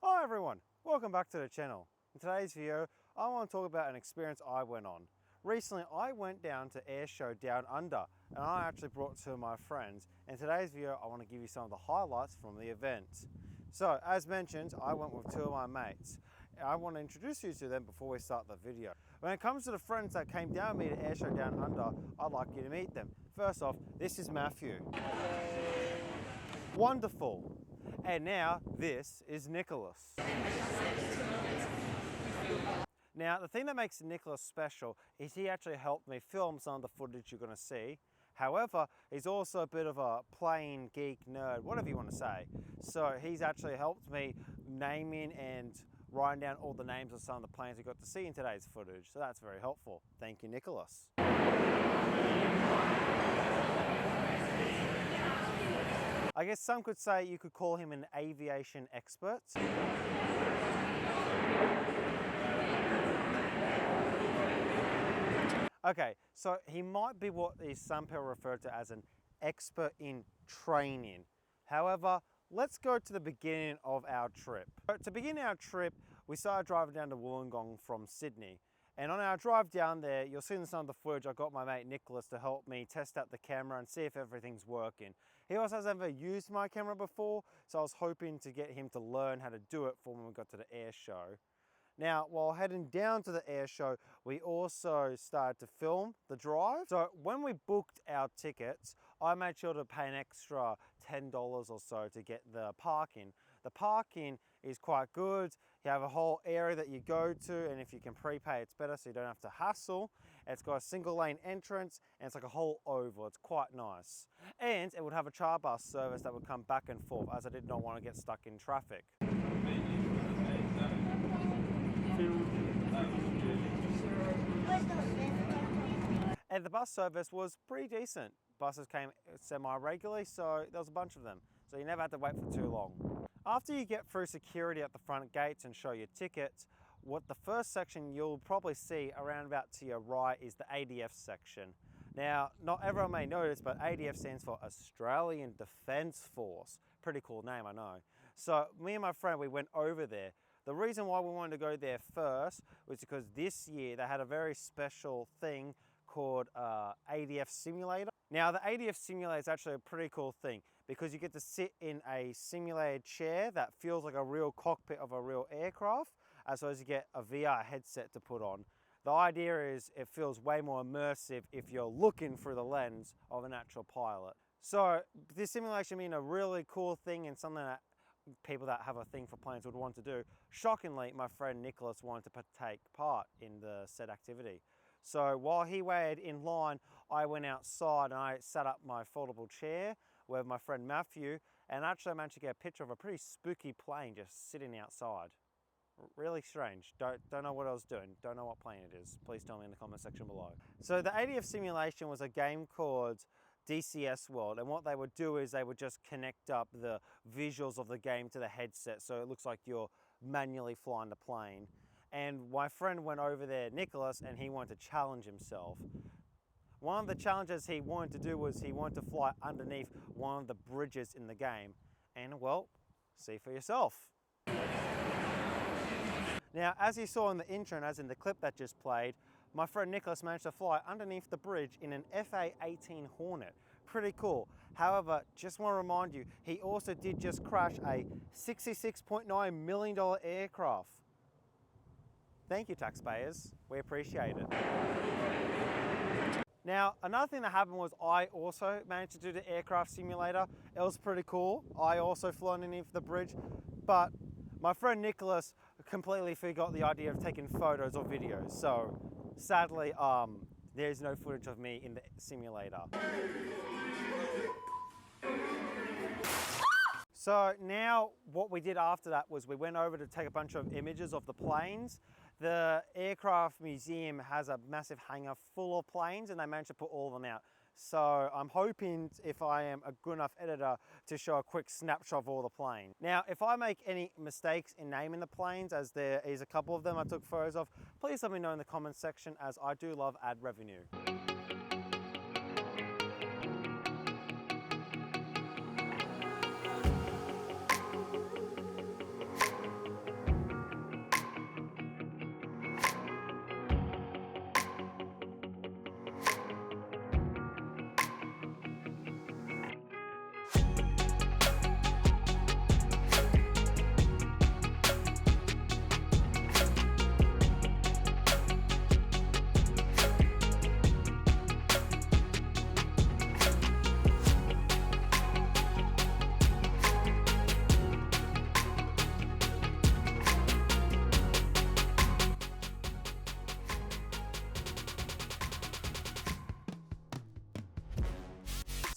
Hi everyone, welcome back to the channel. In today's video, I want to talk about an experience I went on. Recently, I went down to Airshow Down Under, and I actually brought two of my friends. In today's video, I want to give you some of the highlights from the event. So, as mentioned, I went with two of my mates. I want to introduce you to them before we start the video. When it comes to the friends that came down with me to Airshow Down Under, I'd like you to meet them. First off, this is Matthew. Wonderful. And now, this is Nicholas. Now, the thing that makes Nicholas special is he actually helped me film some of the footage you're going to see. However, he's also a bit of a plane geek nerd, whatever you want to say. So he's actually helped me naming and writing down all the names of some of the planes we got to see in today's footage. So that's very helpful. Thank you, Nicholas. I guess some could say you could call him an aviation expert. Okay, so he might be what some people refer to as an expert in training. However, let's go to the beginning of our trip. To begin our trip, we started driving down to Wollongong from Sydney. And on our drive down there, you'll see in some of the footage, I got my mate Nicholas to help me test out the camera and see if everything's working. He also has never used my camera before, so I was hoping to get him to learn how to do it for when we got to the air show. Now, while heading down to the air show, we also started to film the drive. So when we booked our tickets, I made sure to pay an extra $10 or so to get the parking. The parking is quite good. You have a whole area that you go to, and if you can prepay, it's better so you don't have to hassle. It's got a single lane entrance, and it's like a whole oval. It's quite nice. And it would have a charter bus service that would come back and forth, as I did not want to get stuck in traffic. And the bus service was pretty decent. Buses came semi-regularly, so there was a bunch of them. So you never had to wait for too long. After you get through security at the front gates and show your tickets, the first section you'll probably see around about to your right is the ADF section. Now, not everyone may know this, but ADF stands for Australian Defence Force. Pretty cool name, I know. So me and my friend, we went over there. The reason why we wanted to go there first was because this year they had a very special thing called ADF Simulator. Now, the ADF Simulator is actually a pretty cool thing because you get to sit in a simulated chair that feels like a real cockpit of a real aircraft, as well as you get a VR headset to put on. The idea is it feels way more immersive if you're looking through the lens of an actual pilot. So this simulation being a really cool thing and something that people that have a thing for planes would want to do. Shockingly, my friend Nicholas wanted to take part in the said activity. So while he waited in line, I went outside and I sat up my foldable chair with my friend Matthew, and actually I managed to get a picture of a pretty spooky plane just sitting outside. Really strange. Don't know what I was doing. Don't know what plane it is. Please tell me in the comment section below. So the ADF simulation was a game called DCS World, and what they would do is they would just connect up the visuals of the game to the headset so it looks like you're manually flying the plane. And my friend went over there, Nicholas, and he wanted to challenge himself. One of the challenges he wanted to do was he wanted to fly underneath one of the bridges in the game. And well, see for yourself. Now, as you saw in the intro and as in the clip that just played, my friend Nicholas managed to fly underneath the bridge in an FA-18 Hornet. Pretty cool. However, just want to remind you, he also did just crash a $66.9 million aircraft. Thank you, taxpayers. We appreciate it. Now, another thing that happened was I also managed to do the aircraft simulator. It was pretty cool. I also flew underneath the bridge, but my friend Nicholas completely forgot the idea of taking photos or videos. So sadly, there's no footage of me in the simulator. So now what we did after that was we went over to take a bunch of images of the planes. The aircraft museum has a massive hangar full of planes and they managed to put all of them out. So I'm hoping, if I am a good enough editor, to show a quick snapshot of all the planes. Now, if I make any mistakes in naming the planes, as there is a couple of them I took photos of, please let me know in the comments section, as I do love ad revenue.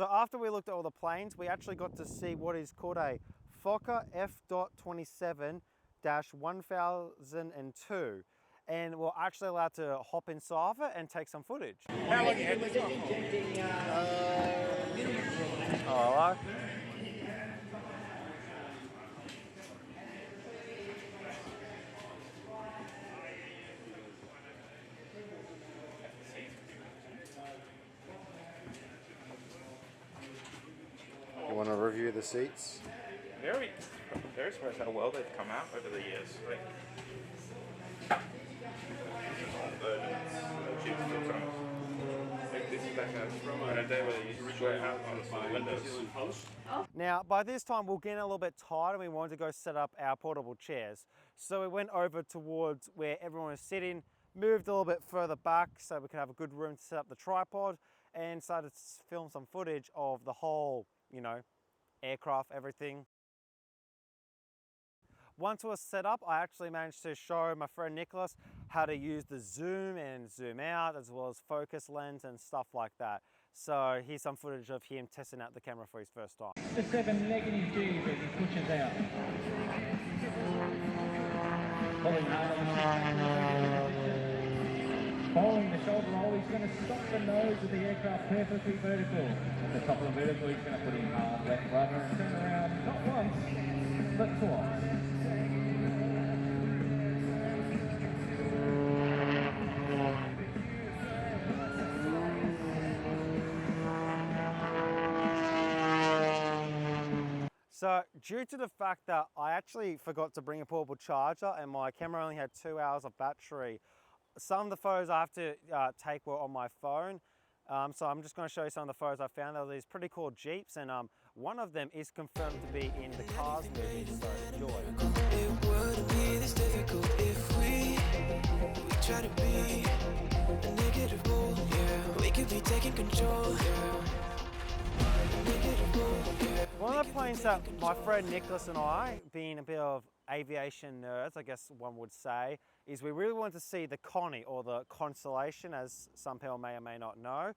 So after we looked at all the planes, we actually got to see what is called a Fokker F.27-1002. And we're actually allowed to hop inside of it and take some footage. How long you had this one? Oh, hello. You want to review the seats? Very surprised how well they've come out over the years. This is like a day where you swear out on the windows. Now, by this time, we're getting a little bit tired and we wanted to go set up our portable chairs. So we went over towards where everyone was sitting, moved a little bit further back so we could have a good room to set up the tripod, and started to film some footage of the whole, you know, aircraft, everything. Once it was set up, I actually managed to show my friend Nicholas how to use the zoom and zoom out, as well as focus lens and stuff like that. So here's some footage of him testing out the camera for his first time. The 7 negative G as he pushes out. Pulling hard on the following the shoulder roll, he's going to stop the nose of the aircraft perfectly vertical. At the top of the vertical, he's going to put in hard left rudder and turn around not once, but twice. So due to the fact that I actually forgot to bring a portable charger and my camera only had 2 hours of battery, some of the photos I have to take were on my phone. So I'm just going to show you some of the photos I found. There were these pretty cool Jeeps, and one of them is confirmed to be in the Cars movie, so enjoy. It wouldn't be this difficult if we try to be a negative bull, yeah. We could be taking control, yeah. One of the planes that my friend Nicholas and I, being a bit of aviation nerds, I guess one would say, is we really wanted to see the Connie, or the Constellation, as some people may or may not know.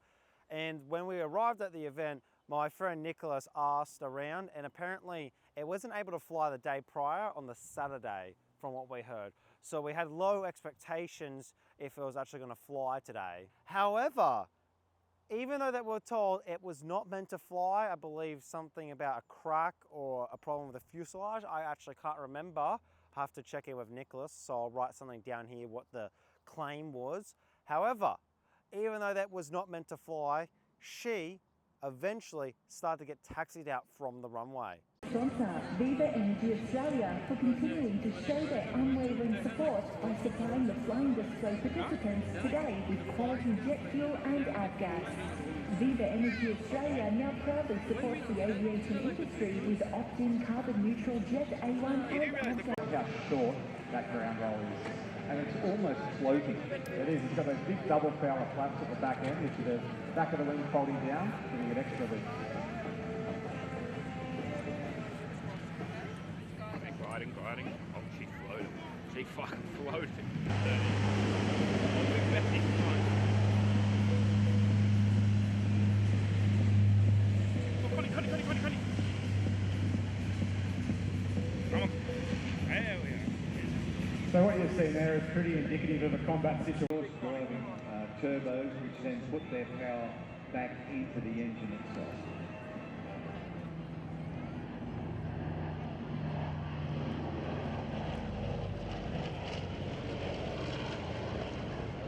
And when we arrived at the event, my friend Nicholas asked around, and apparently it wasn't able to fly the day prior on the Saturday, from what we heard. So we had low expectations if it was actually going to fly today. However, even though that we're told it was not meant to fly, I believe something about a crack or a problem with the fuselage, I actually can't remember. I have to check in with Nicholas, so I'll write something down here what the claim was. However, even though that was not meant to fly, she eventually started to get taxied out from the runway. Sponsor Viva Energy Australia for continuing to show their unwavering support by supplying the flying display participants today with quality jet fuel and avgas. Viva Energy Australia now proudly supports the aviation industry with opt-in carbon neutral jet A1 and avgas. How short that ground roll is. And it's almost floating. It is. It's got those big double fouler flaps at the back end, which are the back of the wing folding down, giving it extra lift. Gliding. Oh, she floated. She fucking floated. Connie. Come on. There we are. So what you're seeing there is pretty indicative of a combat situation. Driving turbos, which then put their power back into the engine itself.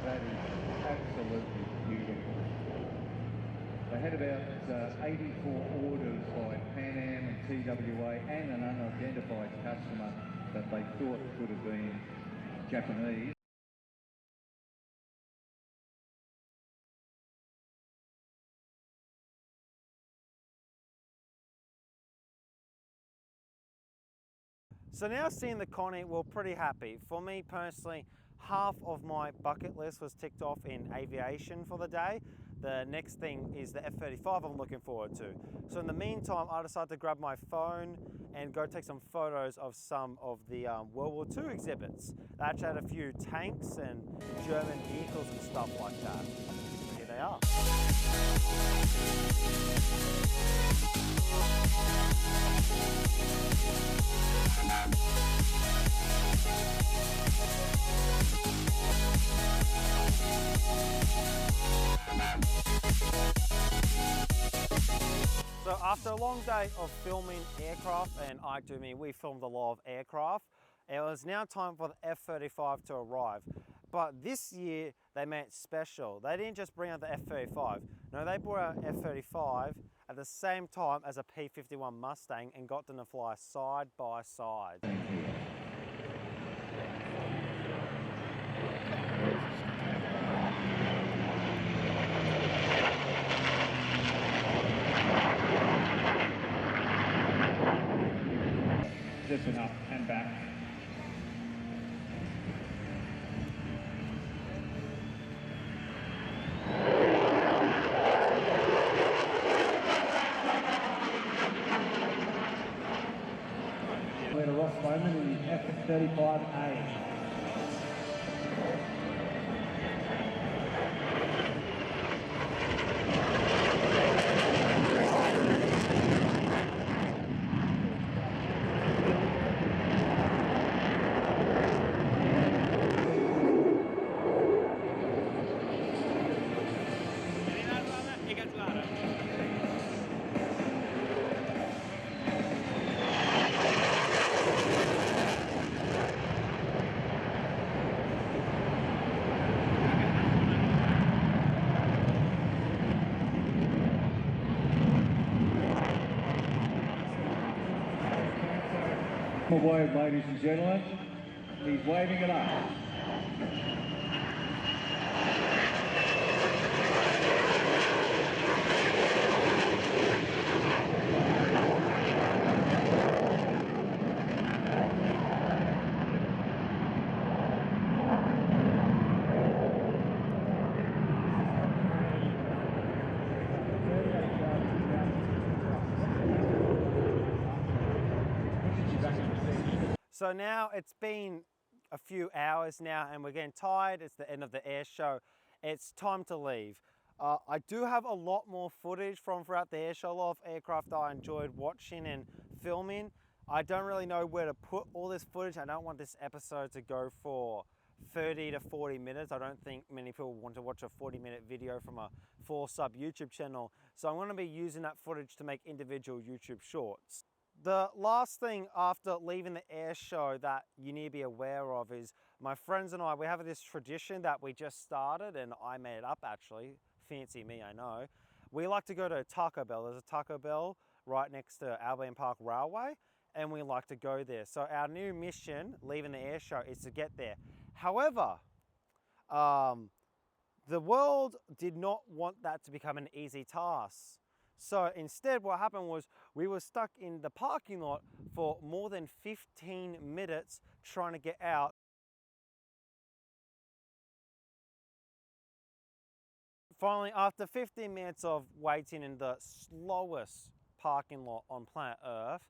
That is absolutely beautiful. They had about 84 orders by Pan Am and TWA and an unidentified customer that they thought could have been Japanese. So now seeing the Connie, we're pretty happy. For me personally, half of my bucket list was ticked off in aviation for the day. The next thing is the F-35 I'm looking forward to. So in the meantime, I decided to grab my phone and go take some photos of some of the World War II exhibits. They actually had a few tanks and German vehicles and stuff like that. Here they are. So after a long day of filming aircraft, and I do mean we filmed a lot of aircraft, it was now time for the F-35 to arrive. But this year they made it special. They didn't just bring out the F-35. No, they brought out F-35 at the same time as a P-51 Mustang and got them to fly side by side. Just enough and back. We're at a Ross Bowman in the F-35A. A wave, ladies and gentlemen. He's waving it up. So now it's been a few hours now and we're getting tired. It's the end of the air show. It's time to leave. I do have a lot more footage from throughout the air show, a lot of aircraft I enjoyed watching and filming. I don't really know where to put all this footage. I don't want this episode to go for 30 to 40 minutes. I don't think many people want to watch a 40-minute video from a 4-sub YouTube channel. So I'm going to be using that footage to make individual YouTube shorts. The last thing after leaving the air show that you need to be aware of is my friends and I, we have this tradition that we just started, and I made it up actually. Fancy me, I know. We like to go to Taco Bell. There's a Taco Bell right next to Albion Park Railway, and we like to go there. So our new mission, leaving the air show, is to get there. However, the world did not want that to become an easy task. So instead what happened was we were stuck in the parking lot for more than 15 minutes trying to get out. Finally, after 15 minutes of waiting in the slowest parking lot on planet Earth,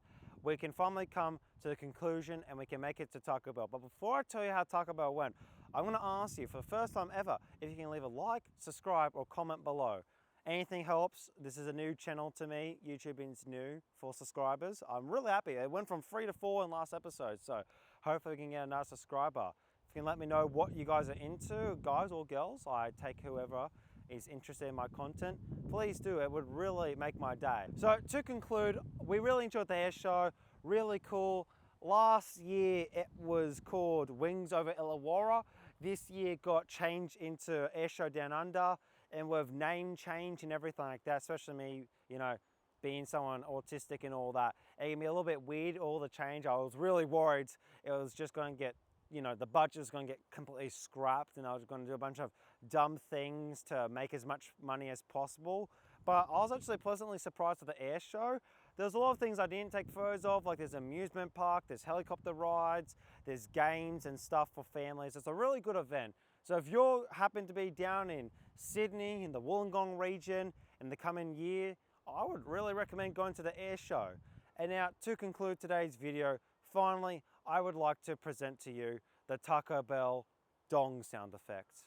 we can finally come to the conclusion and we can make it to Taco Bell. But before I tell you how Taco Bell went, I'm going to ask you for the first time ever if you can leave a like, subscribe or comment below. Anything helps. This is a new channel to me. YouTube is new for subscribers. I'm really happy. It went from 3 to 4 in last episode, so hopefully we can get another subscriber. If you can let me know what you guys are into, guys or girls, I take whoever is interested in my content. Please do. It would really make my day. So to conclude, we really enjoyed the air show. Really cool. Last year it was called Wings Over Illawarra. This year got changed into Airshow Down Under. And with name change and everything like that, especially me, you know, being someone autistic and all that, it can be a little bit weird, all the change. I was really worried it was just going to get, you know, the budget was going to get completely scrapped and I was going to do a bunch of dumb things to make as much money as possible. But I was actually pleasantly surprised at the air show. There's a lot of things I didn't take photos of, like there's an amusement park, there's helicopter rides, there's games and stuff for families. It's a really good event. So if you happen to be down in Sydney, in the Wollongong region, in the coming year, I would really recommend going to the air show. And now to conclude today's video, finally, I would like to present to you the Taco Bell dong sound effect.